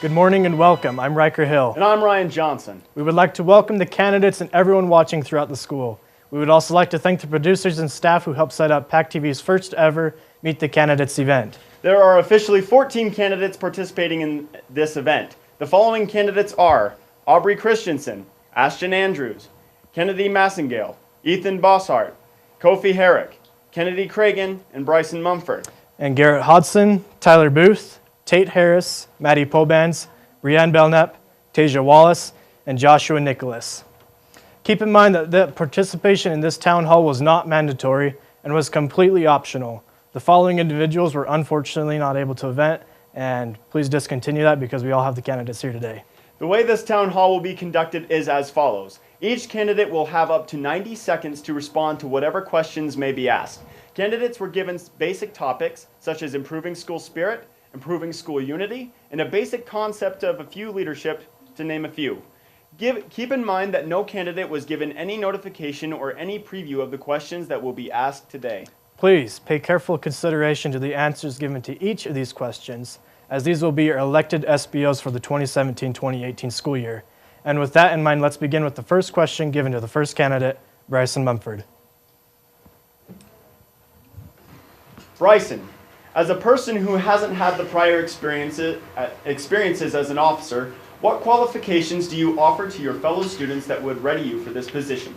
Good morning and welcome. I'm Riker Hill. And I'm Ryan Johnson. We would like to welcome the candidates and everyone watching throughout the school. We would also like to thank the producers and staff who helped set up PAC TV's first ever Meet the Candidates event. There are officially 14 candidates participating in this event. The following candidates are Aubrey Christensen, Ashton Andrews, Kennedy Massengale, Ethan Bosshart, Kofi Heric, Kennedy Cragen, and Bryson Mumford. And Garrett Hudson, Tyler Booth, Tate Harris, Maddie Pole, Brianne Belknap, Tasia Wallace, and Joshua Nicholas. Keep in mind that the participation in this town hall was not mandatory and was completely optional. The following individuals were unfortunately not able to event, and please discontinue that because we all have the candidates here today. The way this town hall will be conducted is as follows. Each candidate will have up to 90 seconds to respond to whatever questions may be asked. Candidates were given basic topics such as improving school spirit, improving school unity, and a basic concept of a few leadership, to name a few. Keep in mind that no candidate was given any notification or any preview of the questions that will be asked today. Please pay careful consideration to the answers given to each of these questions, as these will be your elected SBOs for the 2017-2018 school year. And with that in mind, let's begin with the first question given to the first candidate, Bryson Mumford. Bryson, as a person who hasn't had the prior experiences as an officer, what qualifications do you offer to your fellow students that would ready you for this position?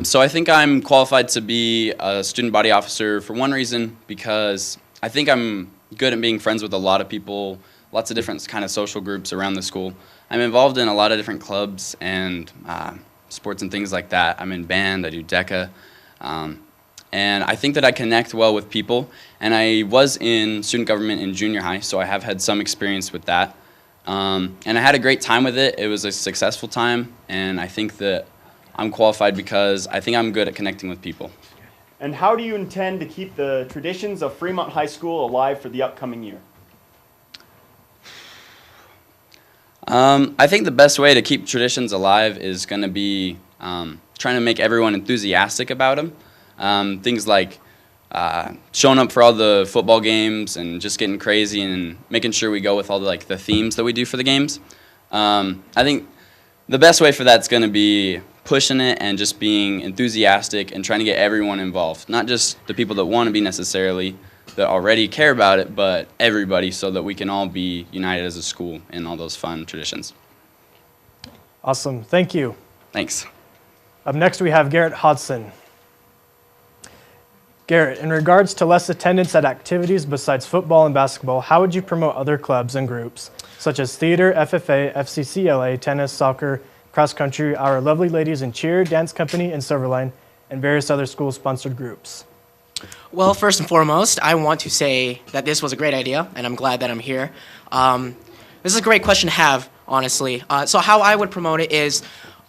So I think I'm qualified to be a student body officer for one reason, because I think I'm good at being friends with a lot of people, lots of different kind of social groups around the school. I'm involved in a lot of different clubs and sports and things like that. I'm in band, I do DECA. And I think that I connect well with people, and I was in student government in junior high, so I have had some experience with that. And I had a great time with it. It was a successful time, and I think that I'm qualified because I think I'm good at connecting with people. And how do you intend to keep the traditions of Fremont High School alive for the upcoming year? I think the best way to keep traditions alive is going to be trying to make everyone enthusiastic about them. Things like showing up for all the football games and just getting crazy and making sure we go with all the themes that we do for the games. I think the best way for that's going to be pushing it and just being enthusiastic and trying to get everyone involved. Not just the people that want to be necessarily, that already care about it, but everybody, so that we can all be united as a school in all those fun traditions. Awesome. Thank you. Thanks. Up next, we have Garrett Hudson. Garrett, in regards to less attendance at activities besides football and basketball, how would you promote other clubs and groups, such as theater, FFA, FCCLA, tennis, soccer, cross country, our lovely ladies in cheer, dance company, and Silverline, and various other school-sponsored groups? Well, first and foremost, I want to say that this was a great idea, and I'm glad that I'm here. This is a great question to have, honestly. So how I would promote it is,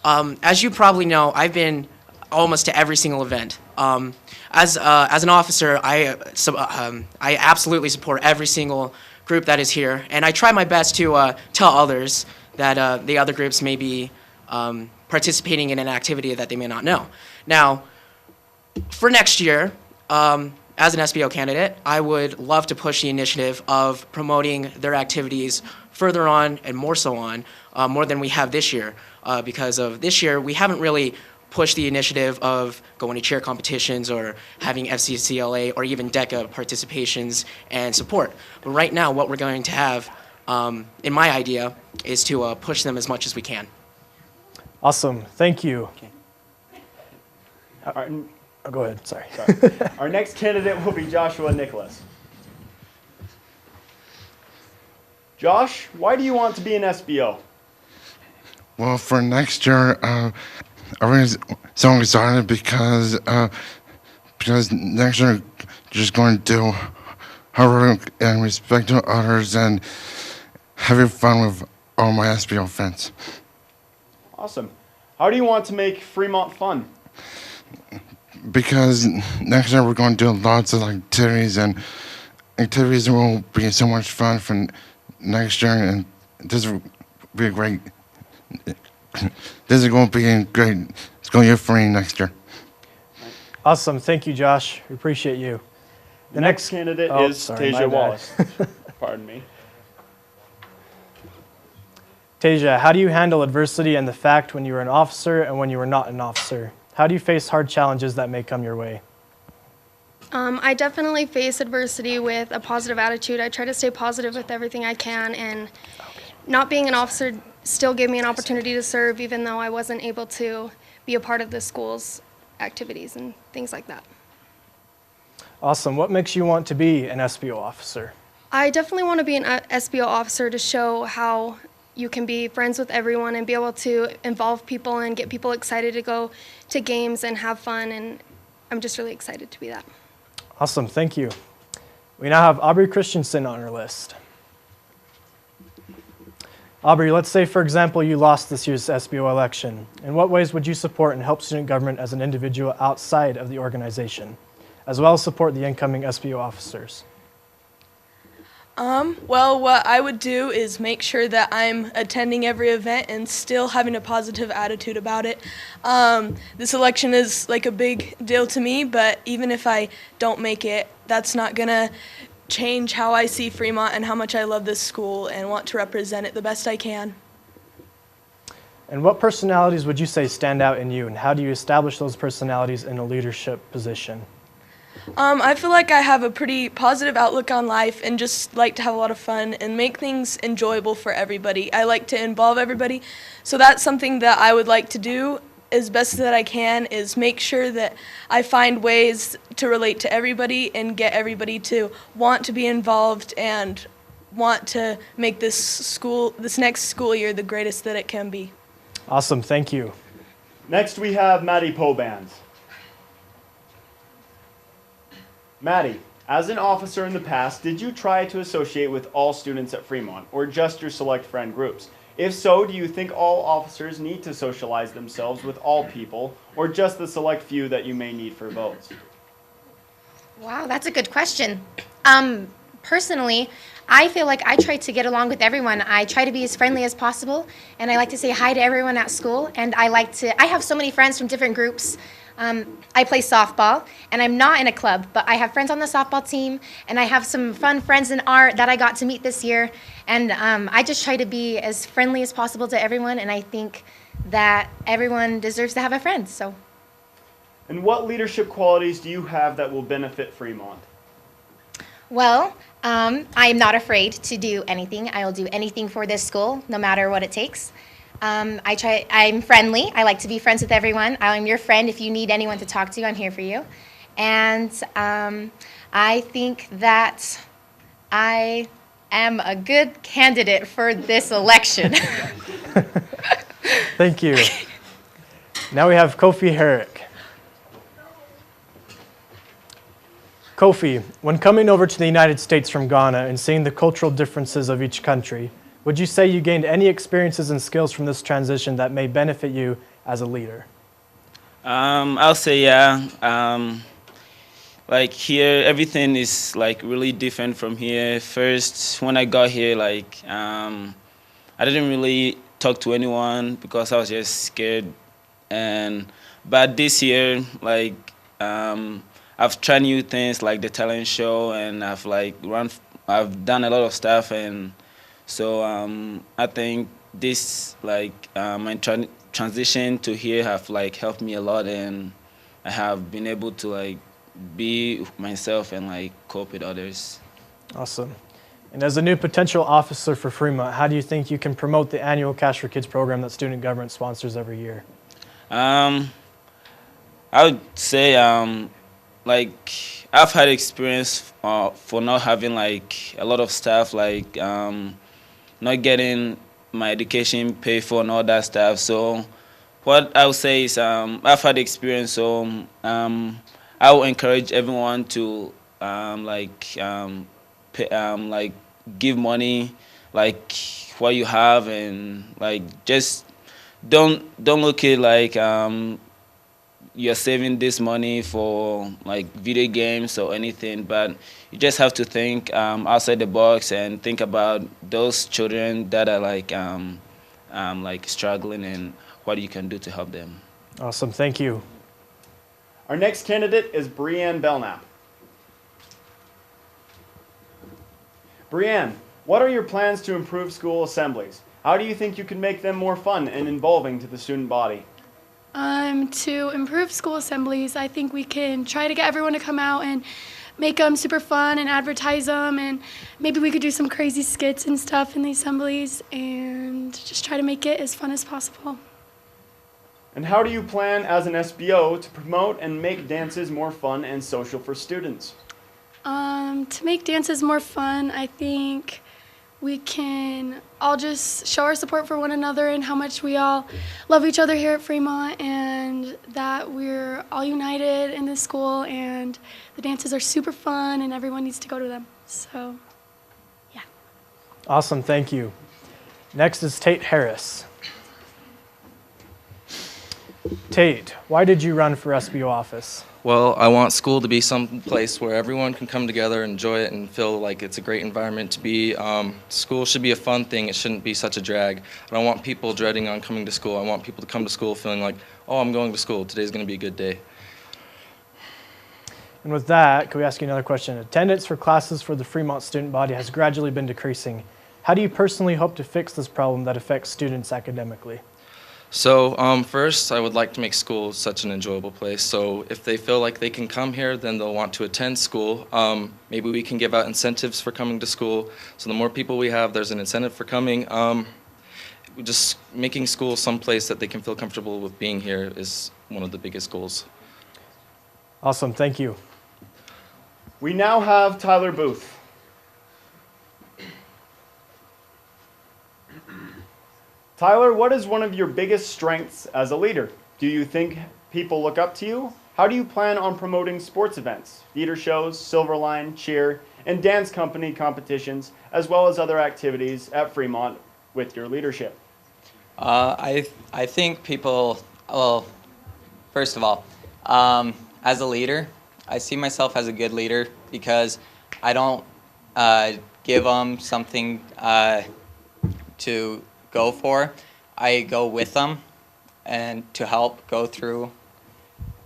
as you probably know, I've been almost to every single event. As an officer, I absolutely support every single group that is here, and I try my best to tell others that the other groups may be participating in an activity that they may not know. Now, for next year, as an SBO candidate, I would love to push the initiative of promoting their activities further on and more so on, more than we have this year, because of this year we haven't really push the initiative of going to cheer competitions or having FCCLA or even DECA participations and support. But right now, what we're going to have, in my idea, is to push them as much as we can. Awesome. Thank you. Okay. Go ahead. Sorry. Our next candidate will be Joshua Nicholas. Josh, why do you want to be an SBO? Well, for next year, I'm so excited because next year just going to do hard work and respect to others and having fun with all my SBO friends. Awesome. How do you want to make Fremont fun? Because next year we're going to do lots of activities, and activities will be so much fun for next year, and this will be a great. This is going to be a great school year for me next year. Awesome. Thank you, Josh. We appreciate you. The next candidate is Tasia Wallace. Pardon me. Tasia, how do you handle adversity and the fact when you were an officer and when you were not an officer? How do you face hard challenges that may come your way? I definitely face adversity with a positive attitude. I try to stay positive with everything I can, and not being an officer still gave me an opportunity to serve, even though I wasn't able to be a part of the school's activities and things like that. Awesome. What makes you want to be an SBO officer? I definitely want to be an SBO officer to show how you can be friends with everyone and be able to involve people and get people excited to go to games and have fun, and I'm just really excited to be that. Awesome. Thank you. We now have Aubrey Christensen on our list. Aubrey, let's say, for example, you lost this year's SBO election. In what ways would you support and help student government as an individual outside of the organization, as well as support the incoming SBO officers? Well, what I would do is make sure that I'm attending every event and still having a positive attitude about it. This election is like a big deal to me, but even if I don't make it, that's not gonna change how I see Fremont and how much I love this school and want to represent it the best I can. And what personalities would you say stand out in you, and how do you establish those personalities in a leadership position? I feel like I have a pretty positive outlook on life and just like to have a lot of fun and make things enjoyable for everybody. I like to involve everybody, so that's something that I would like to do as best that I can, is make sure that I find ways to relate to everybody and get everybody to want to be involved and want to make this next school year the greatest that it can be. Awesome. Thank you. Next we have Maddie Pole. Maddie, as an officer in the past, did you try to associate with all students at Fremont, or just your select friend groups? If so, do you think all officers need to socialize themselves with all people, or just the select few that you may need for votes? Wow, that's a good question. Personally, I feel like I try to get along with everyone. I try to be as friendly as possible, and I like to say hi to everyone at school, and I have so many friends from different groups. I play softball, and I'm not in a club, but I have friends on the softball team, and I have some fun friends in art that I got to meet this year, and I just try to be as friendly as possible to everyone, and I think that everyone deserves to have a friend, so. And what leadership qualities do you have that will benefit Fremont? Well, I am not afraid to do anything. I will do anything for this school, no matter what it takes. I'm friendly. I like to be friends with everyone. I'm your friend. If you need anyone to talk to, I'm here for you. And I think that I am a good candidate for this election. Thank you. Now we have Kofi Heric. Kofi, when coming over to the United States from Ghana and seeing the cultural differences of each country, would you say you gained any experiences and skills from this transition that may benefit you as a leader? I'll say yeah. Like here, everything is like really different from here. First, when I got here, like I didn't really talk to anyone because I was just scared. But this year, like I've tried new things like the talent show, and I've done a lot of stuff, and so I think this like my transition to here have like helped me a lot, and I have been able to like be myself and like cope with others. Awesome. And as a new potential officer for Fremont, how do you think you can promote the annual Cash for Kids program that student government sponsors every year? I would say like I've had experience for not having like a lot of stuff, like not getting my education paid for and all that stuff. So what I would say is I've had experience, so I will encourage everyone to like give money, like what you have, and like just don't look at like you're saving this money for like video games or anything, but you just have to think outside the box and think about those children that are like struggling and what you can do to help them. Awesome, thank you. Our next candidate is Brianne Belknap. Brianne, what are your plans to improve school assemblies? How do you think you can make them more fun and involving to the student body? To improve school assemblies, I think we can try to get everyone to come out and make them super fun and advertise them, and maybe we could do some crazy skits and stuff in the assemblies and just try to make it as fun as possible. And how do you plan as an SBO to promote and make dances more fun and social for students? To make dances more fun, I think we can all just show our support for one another and how much we all love each other here at Fremont, and that we're all united in this school, and the dances are super fun and everyone needs to go to them. So, yeah. Awesome, thank you. Next is Tate Harris. Tate, why did you run for SBO office? Well, I want school to be some place where everyone can come together, enjoy it, and feel like it's a great environment to be. School should be a fun thing. It shouldn't be such a drag. I don't want people dreading on coming to school. I want people to come to school feeling like, oh, I'm going to school. Today's going to be a good day. And with that, can we ask you another question? Attendance for classes for the Fremont student body has gradually been decreasing. How do you personally hope to fix this problem that affects students academically? So first, I would like to make school such an enjoyable place. So if they feel like they can come here, then they'll want to attend school. Maybe we can give out incentives for coming to school. So the more people we have, there's an incentive for coming. Just making school some place that they can feel comfortable with being here is one of the biggest goals. Awesome, thank you. We now have Tyler Booth. Tyler, what is one of your biggest strengths as a leader? Do you think people look up to you? How do you plan on promoting sports events, theater shows, Silverline, cheer, and dance company competitions, as well as other activities at Fremont with your leadership? I think people, well, first of all, as a leader, I see myself as a good leader because I don't give them something to go for. I go with them and to help go through.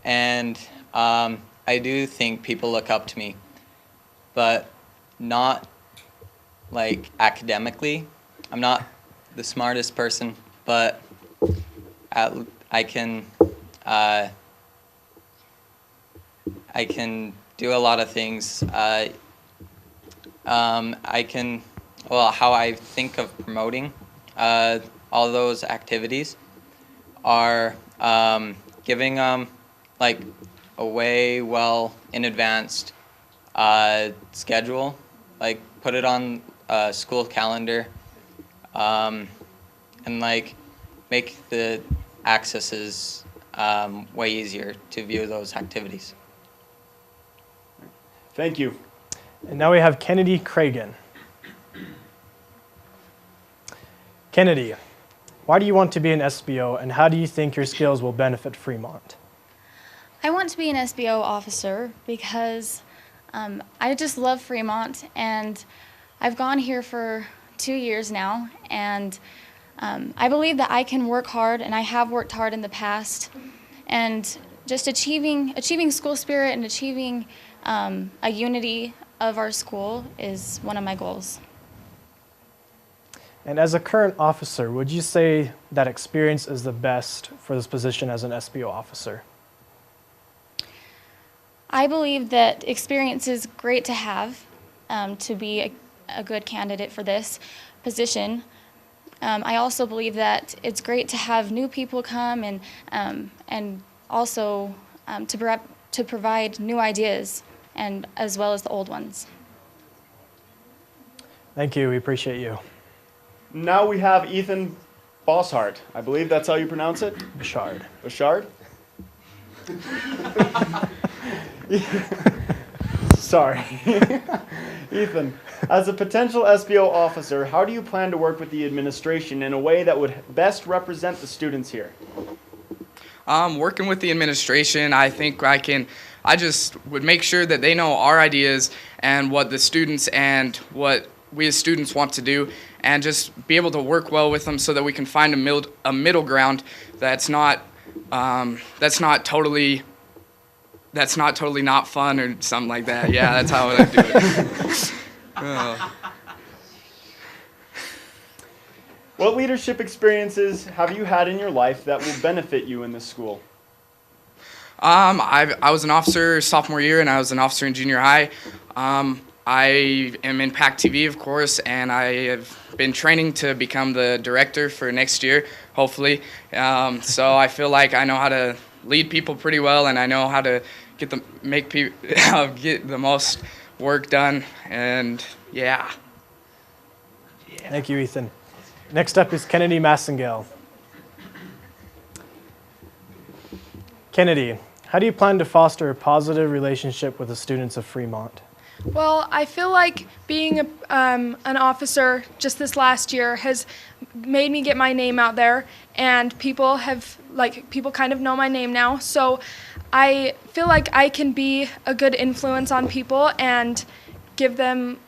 And I do think people look up to me, but not like academically. I'm not the smartest person, but I can do a lot of things. How I think of promoting all those activities are giving them like a way well in advanced schedule, like put it on a school calendar, and like make the accesses way easier to view those activities. Thank you. And now we have Kennedy Cragen. Kennedy, why do you want to be an SBO, and how do you think your skills will benefit Fremont? I want to be an SBO officer because I just love Fremont, and I've gone here for 2 years now, and I believe that I can work hard, and I have worked hard in the past, and just achieving school spirit and achieving a unity of our school is one of my goals. And as a current officer, would you say that experience is the best for this position as an SBO officer? I believe that experience is great to have to be a good candidate for this position. I also believe that it's great to have new people come and also to provide new ideas and as well as the old ones. Thank you. We appreciate you. Now we have Ethan Bosshart. I believe that's how you pronounce it? Bouchard. Bouchard? Sorry. Ethan, as a potential SBO officer, how do you plan to work with the administration in a way that would best represent the students here? Working with the administration, I think I just would make sure that they know our ideas and what the students and what we as students want to do, and just be able to work well with them so that we can find a middle ground that's not totally not fun or something like that. Yeah, that's how I do it. What leadership experiences have you had in your life that will benefit you in this school? I was an officer sophomore year, and I was an officer in junior high. I am in PAC TV, of course, and I have been training to become the director for next year, hopefully. So I feel like I know how to lead people pretty well, and I know how to get the most work done, and yeah. Thank you, Ethan. Next up is Kennedy Massengale. Kennedy, how do you plan to foster a positive relationship with the students of Fremont? Well, I feel like being an officer just this last year has made me get my name out there, and people kind of know my name now. So I feel like I can be a good influence on people and give them,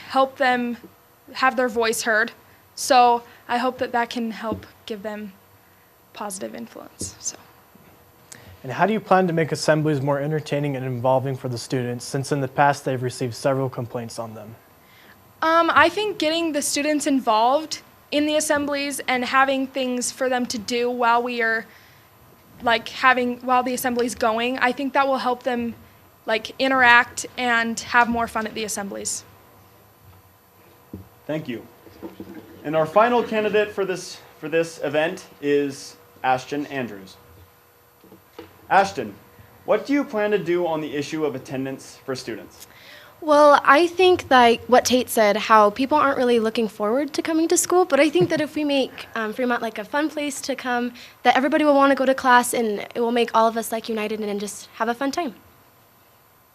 help them have their voice heard. So I hope that can help give them positive influence. So. And how do you plan to make assemblies more entertaining and involving for the students, since in the past they've received several complaints on them? I think getting the students involved in the assemblies and having things for them to do while we are while the assembly's going, I think that will help them interact and have more fun at the assemblies. Thank you. And our final candidate for this event is Ashton Andrews. Ashton, what do you plan to do on the issue of attendance for students? Well, I think what Tate said, how people aren't really looking forward to coming to school, but I think that if we make Fremont a fun place to come, that everybody will want to go to class, and it will make all of us united and just have a fun time.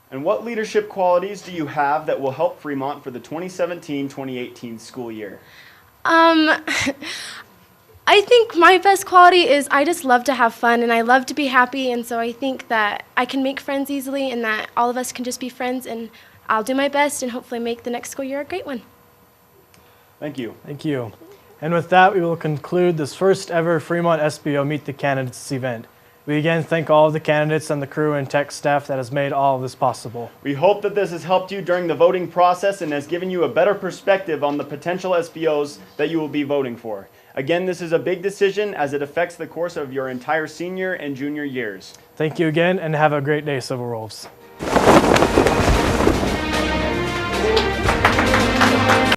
And what leadership qualities do you have that will help Fremont for the 2017-2018 school year? I think my best quality is I just love to have fun, and I love to be happy, and so I think that I can make friends easily, and that all of us can just be friends, and I'll do my best and hopefully make the next school year a great one. Thank you. Thank you. And with that, we will conclude this first ever Fremont SBO Meet the Candidates event. We again thank all of the candidates and the crew and tech staff that has made all of this possible. We hope that this has helped you during the voting process and has given you a better perspective on the potential SBOs that you will be voting for. Again, this is a big decision as it affects the course of your entire senior and junior years. Thank you again, and have a great day, Civil Wolves.